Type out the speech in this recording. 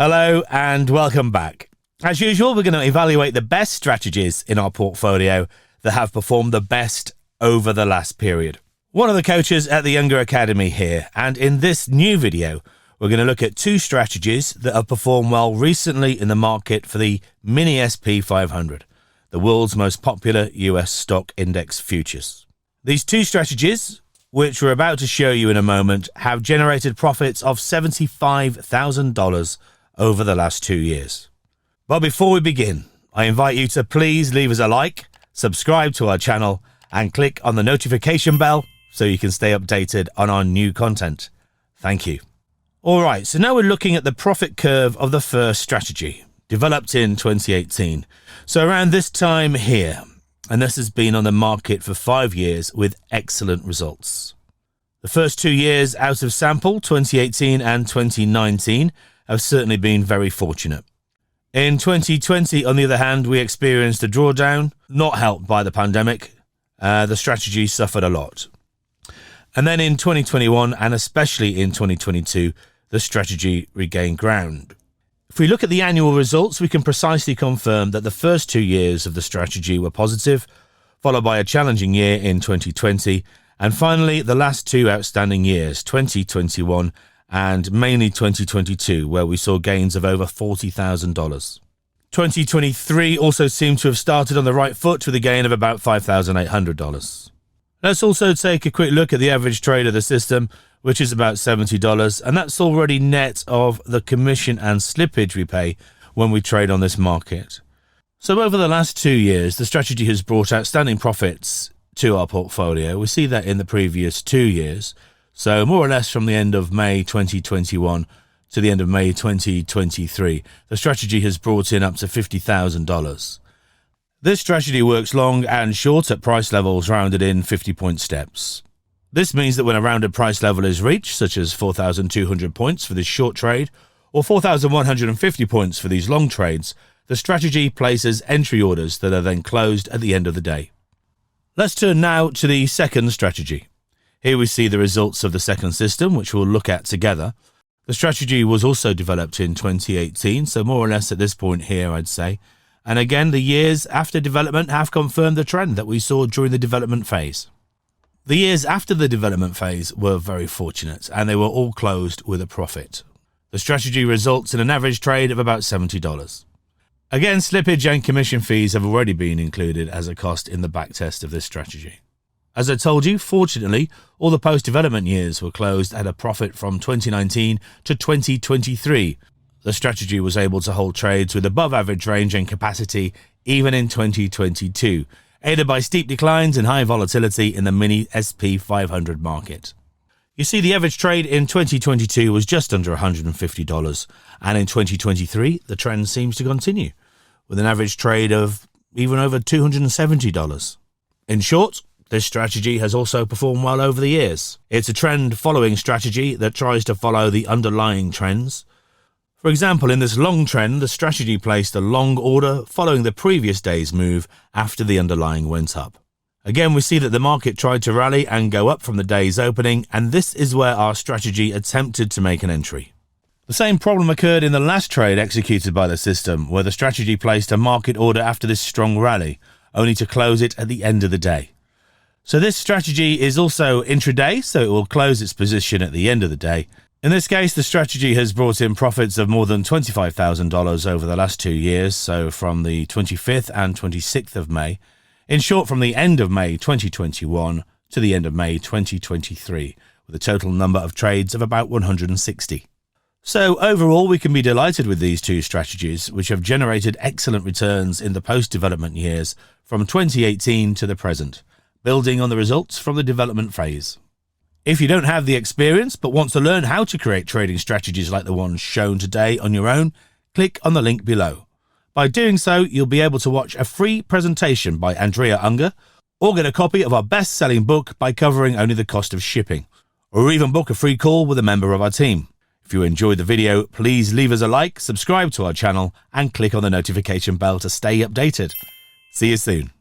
Hello and welcome back. As usual, we're going to evaluate the best strategies in our portfolio that have performed the best over the last period. One of the coaches at the Younger Academy here, and in this new video, we're going to look at two strategies that have performed well recently in the market for the Mini SP 500, the world's most popular US stock index futures. These two strategies, which we're about to show you in a moment, have generated profits of $75,000 over the last 2 years. But before we begin, I invite you to please leave us a like, subscribe to our channel, and click on the notification bell so you can stay updated on our new content. Thank you. Alright, so now we're looking at the profit curve of the first strategy, developed in 2018. So around this time here, and this has been on the market for 5 years with excellent results. The first 2 years out of sample, 2018 and 2019, have certainly been very fortunate. In 2020, on the other hand, we experienced a drawdown, not helped by the pandemic. The strategy suffered a lot. And then in 2021, and especially in 2022, the strategy regained ground. If we look at the annual results, we can precisely confirm that the first 2 years of the strategy were positive, followed by a challenging year in 2020, and finally the last 2 outstanding years, 2021 and mainly 2022, where we saw gains of over $40,000. 2023 also seemed to have started on the right foot with a gain of about $5,800. Let's also take a quick look at the average trade of the system, which is about $70, and that's already net of the commission and slippage we pay when we trade on this market. So over the last 2 years, the strategy has brought outstanding profits to our portfolio. We see that in the previous 2 years. So more or less from the end of May 2021 to the end of May 2023, the strategy has brought in up to $50,000. This strategy works long and short at price levels rounded in 50-point steps. This means that when a rounded price level is reached, such as 4,200 points for this short trade, or 4,150 points for these long trades, the strategy places entry orders that are then closed at the end of the day. Let's turn now to the second strategy. Here we see the results of the second system, which we'll look at together. The strategy was also developed in 2018, so more or less at this point here, I'd say. And again, the years after development have confirmed the trend that we saw during the development phase. The years after the development phase were very fortunate, and they were all closed with a profit. The strategy results in an average trade of about $70. Again, slippage and commission fees have already been included as a cost in the backtest of this strategy. As I told you, fortunately, all the post-development years were closed at a profit from 2019 to 2023. The strategy was able to hold trades with above-average range and capacity even in 2022, aided by steep declines and high volatility in the Mini SP 500 market. You see, the average trade in 2022 was just under $150, and in 2023, the trend seems to continue, with an average trade of even over $270. In short, this strategy has also performed well over the years. It's a trend-following strategy that tries to follow the underlying trends. For example, in this long trend, the strategy placed a long order following the previous day's move after the underlying went up. Again, we see that the market tried to rally and go up from the day's opening, and this is where our strategy attempted to make an entry. The same problem occurred in the last trade executed by the system, where the strategy placed a market order after this strong rally, only to close it at the end of the day. So this strategy is also intraday, so it will close its position at the end of the day. In this case, the strategy has brought in profits of more than $25,000 over the last 2 years, so from the 25th and 26th of May. In short, from the end of May 2021 to the end of May 2023, with a total number of trades of about 160. So overall, we can be delighted with these two strategies, which have generated excellent returns in the post-development years from 2018 to the present, building on the results from the development phase. If you don't have the experience but want to learn how to create trading strategies like the ones shown today on your own, click on the link below. By doing so, you'll be able to watch a free presentation by Andrea Unger, or get a copy of our best-selling book by covering only the cost of shipping, or even book a free call with a member of our team. If you enjoyed the video, please leave us a like, subscribe to our channel, and click on the notification bell to stay updated. See you soon.